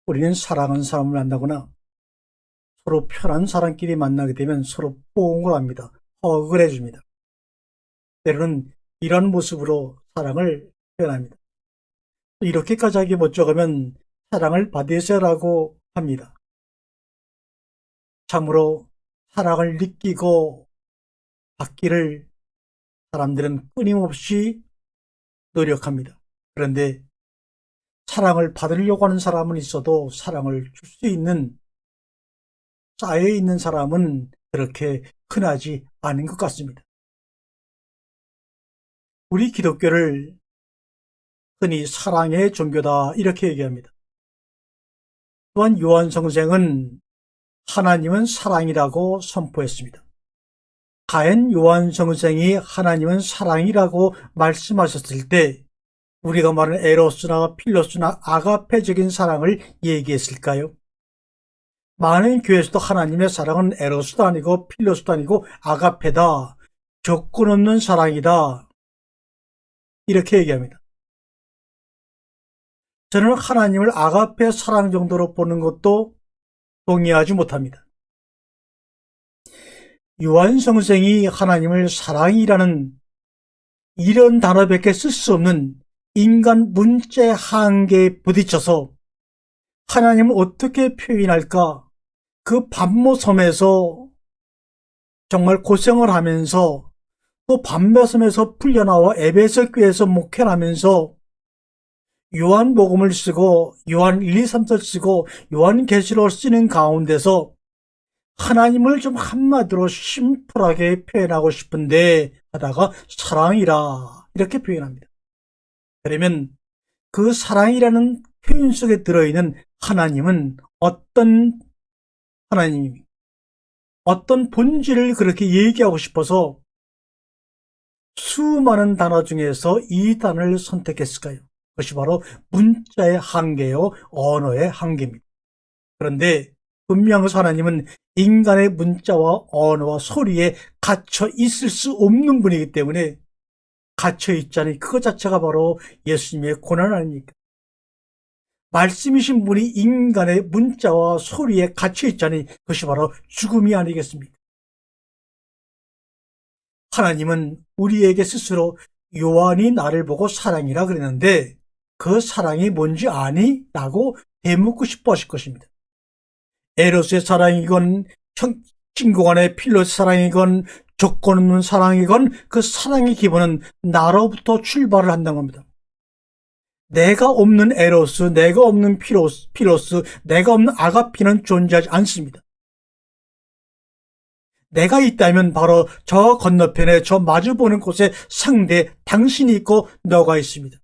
우리는 사랑하는 사람을 만나거나 서로 편한 사람끼리 만나게 되면 서로 포옹을 합니다. 허그를 해줍니다. 때로는 이런 모습으로 사랑을 표현합니다. 이렇게까지 하기 못져가면 사랑을 받으세요라고 합니다. 참으로 사랑을 느끼고 받기를 사람들은 끊임없이 노력합니다. 그런데 사랑을 받으려고 하는 사람은 있어도 사랑을 줄 수 있는 쌓여있는 사람은 그렇게 흔하지 않은 것 같습니다. 우리 기독교를 흔히 사랑의 종교다 이렇게 얘기합니다. 또한 요한 성생은 하나님은 사랑이라고 선포했습니다. 가엔 요한 성생이 하나님은 사랑이라고 말씀하셨을 때 우리가 말하는 에로스나 필로스나 아가페적인 사랑을 얘기했을까요? 많은 교회에서도 하나님의 사랑은 에로스도 아니고 필로스도 아니고 아가페다, 조건 없는 사랑이다 이렇게 얘기합니다. 저는 하나님을 아가페 사랑 정도로 보는 것도 동의하지 못합니다. 요한 성생이 하나님을 사랑이라는 이런 단어밖에 쓸 수 없는 인간 문자의 한계에 부딪혀서 하나님을 어떻게 표현할까? 그 반모섬에서 정말 고생을 하면서 또 반모섬에서 풀려나와 에베소 교회에서 목회를 하면서 요한복음을 쓰고 요한 1, 2, 3서 쓰고 요한계시록을 쓰는 가운데서 하나님을 좀 한마디로 심플하게 표현하고 싶은데 하다가 사랑이라 이렇게 표현합니다. 그러면 그 사랑이라는 표현 속에 들어있는 하나님은 어떤 하나님입니까? 어떤 본질을 그렇게 얘기하고 싶어서 수많은 단어 중에서 이 단어를 선택했을까요? 그것이 바로 문자의 한계요, 언어의 한계입니다. 그런데 분명히 하나님은 인간의 문자와 언어와 소리에 갇혀 있을 수 없는 분이기 때문에 갇혀 있자니 그것 자체가 바로 예수님의 고난 아닙니까? 말씀이신 분이 인간의 문자와 소리에 갇혀 있자니 그것이 바로 죽음이 아니겠습니까? 하나님은 우리에게 스스로 요한이 나를 보고 사랑이라 그랬는데 그 사랑이 뭔지 아니? 라고 되묻고 싶어 하실 것입니다. 에로스의 사랑이건 친구 간의 필로의 사랑이건 조건 없는 사랑이건 그 사랑의 기본은 나로부터 출발을 한다는 겁니다. 내가 없는 에로스, 내가 없는 필로스, 내가 없는 아가피는 존재하지 않습니다. 내가 있다면 바로 저 건너편에 저 마주보는 곳에 상대 당신이 있고 너가 있습니다.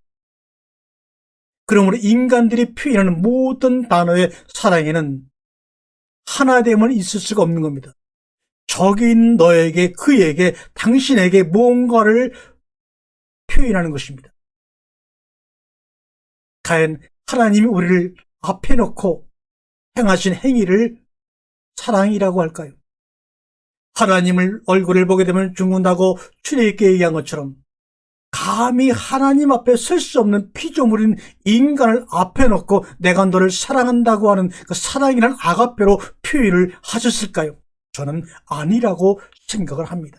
그러므로 인간들이 표현하는 모든 단어의 사랑에는 하나됨은 있을 수가 없는 겁니다. 저기 있는 너에게, 그에게, 당신에게 뭔가를 표현하는 것입니다. 과연 하나님이 우리를 앞에 놓고 행하신 행위를 사랑이라고 할까요? 하나님을 얼굴을 보게 되면 죽는다고 출애굽기에 얘기한 것처럼 감히 하나님 앞에 설 수 없는 피조물인 인간을 앞에 놓고 내가 너를 사랑한다고 하는 그 사랑이라는 아가페로 표현을 하셨을까요? 저는 아니라고 생각을 합니다.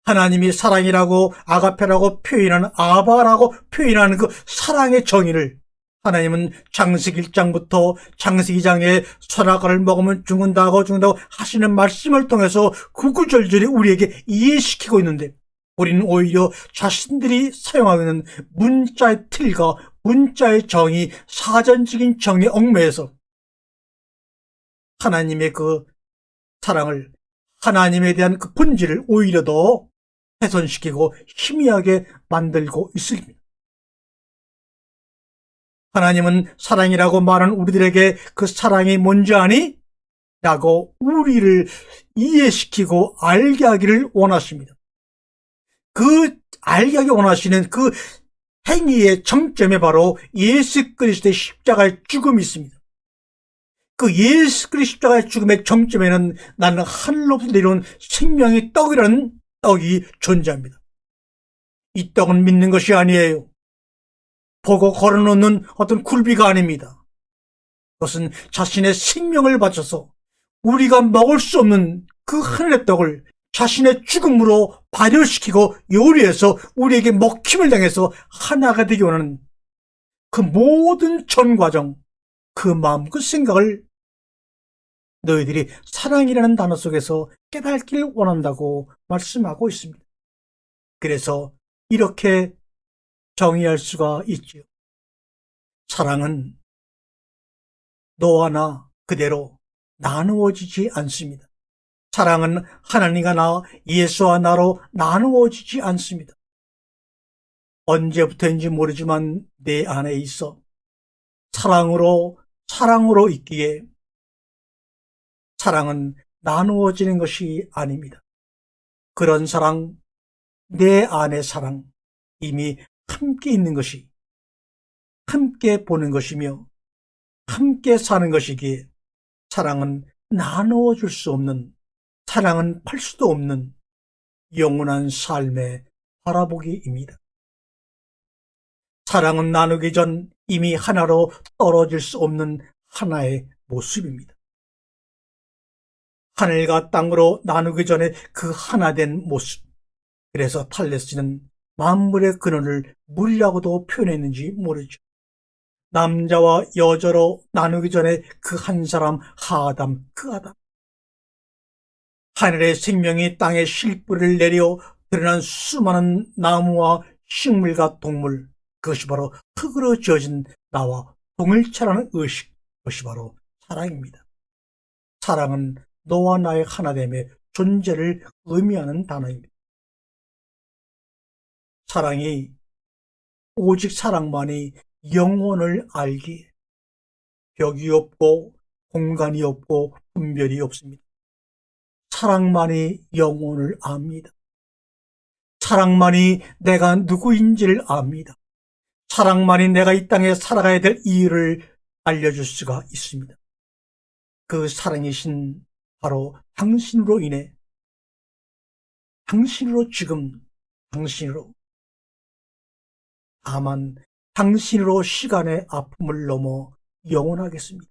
하나님이 사랑이라고 아가페라고 표현하는 아바라고 표현하는 그 사랑의 정의를 하나님은 창세기 1장부터 창세기 2장에 선악과를 먹으면 죽는다고 하시는 말씀을 통해서 구구절절히 우리에게 이해시키고 있는데 우리는 오히려 자신들이 사용하고 있는 문자의 틀과 문자의 정의, 사전적인 정의에 얽매여서 하나님의 그 사랑을, 하나님에 대한 그 본질을 오히려 더 훼손시키고 희미하게 만들고 있습니다. 하나님은 사랑이라고 말하는 우리들에게 그 사랑이 뭔지 아니? 라고 우리를 이해시키고 알게 하기를 원하십니다. 그 알게 하기 원하시는 그 행위의 정점에 바로 예수 그리스도의 십자가의 죽음이 있습니다. 그 예수 그리스도의 십자가의 죽음의 정점에는 나는 하늘로부터 내려온 생명의 떡이라는 떡이 존재합니다. 이 떡은 믿는 것이 아니에요. 보고 걸어놓는 어떤 굴비가 아닙니다. 그것은 자신의 생명을 바쳐서 우리가 먹을 수 없는 그 하늘의 떡을 자신의 죽음으로 발효시키고 요리해서 우리에게 먹힘을 당해서 하나가 되기 원하는 그 모든 전 과정, 그 마음, 그 생각을 너희들이 사랑이라는 단어 속에서 깨닫기를 원한다고 말씀하고 있습니다. 그래서 이렇게 정의할 수가 있지요. 사랑은 너와 나 그대로 나누어지지 않습니다. 사랑은 하나님과 나, 예수와 나로 나누어지지 않습니다. 언제부터인지 모르지만 내 안에 있어 사랑으로 있기에 사랑은 나누어지는 것이 아닙니다. 그런 사랑, 내 안의 사랑, 이미 함께 있는 것이, 함께 보는 것이며 함께 사는 것이기에 사랑은 나누어 줄 수 없는, 사랑은 팔 수도 없는 영원한 삶의 바라보기입니다. 사랑은 나누기 전 이미 하나로 떨어질 수 없는 하나의 모습입니다. 하늘과 땅으로 나누기 전에 그 하나된 모습. 그래서 탈레스는 만물의 근원을 물이라고도 표현했는지 모르죠. 남자와 여자로 나누기 전에 그 한 사람 하아담, 그 아담. 하늘의 생명이 땅에 실뿌리를 내려 드러난 수많은 나무와 식물과 동물, 그것이 바로 흙으로 지어진 나와 동일체라는 의식, 그것이 바로 사랑입니다. 사랑은 너와 나의 하나됨의 존재를 의미하는 단어입니다. 사랑이 오직 사랑만이 영혼을 알기에 벽이 없고 공간이 없고 분별이 없습니다. 사랑만이 영혼을 압니다. 사랑만이 내가 누구인지를 압니다. 사랑만이 내가 이 땅에 살아가야 될 이유를 알려줄 수가 있습니다. 그 사랑이신 바로 당신으로 인해, 당신으로 지금, 당신으로, 다만 당신으로 시간의 아픔을 넘어 영원하겠습니다.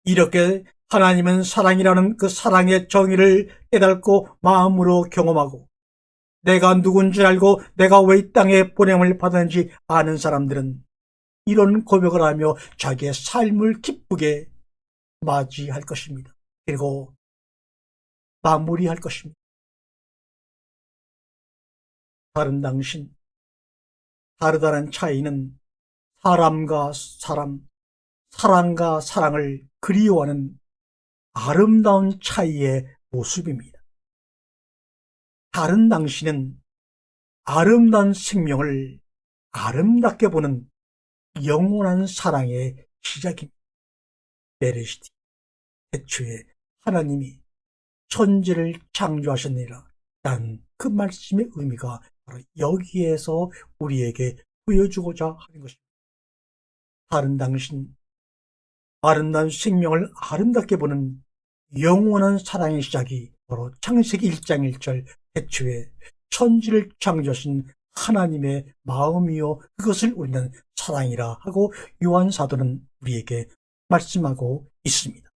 이렇게 하나님은 사랑이라는 그 사랑의 정의를 깨닫고 마음으로 경험하고 내가 누군지 알고 내가 왜 이 땅에 보냄을 받았는지 아는 사람들은 이런 고백을 하며 자기의 삶을 기쁘게 맞이할 것입니다. 그리고 마무리할 것입니다. 다른 당신, 다르다는 차이는 사람과 사람, 사랑과 사랑을 그리워하는 아름다운 차이의 모습입니다. 다른 당신은 아름다운 생명을 아름답게 보는 영원한 사랑의 시작입니다. 베레시티, 태초에 하나님이 천지를 창조하셨느니라 라는 그 말씀의 의미가 바로 여기에서 우리에게 보여주고자 하는 것입니다. 다른 당신, 아름다운 생명을 아름답게 보는 영원한 사랑의 시작이 바로 창세기 1장 1절 태초에 천지를 창조하신 하나님의 마음이요 그것을 우리는 사랑이라 하고 요한 사도는 우리에게 말씀하고 있습니다.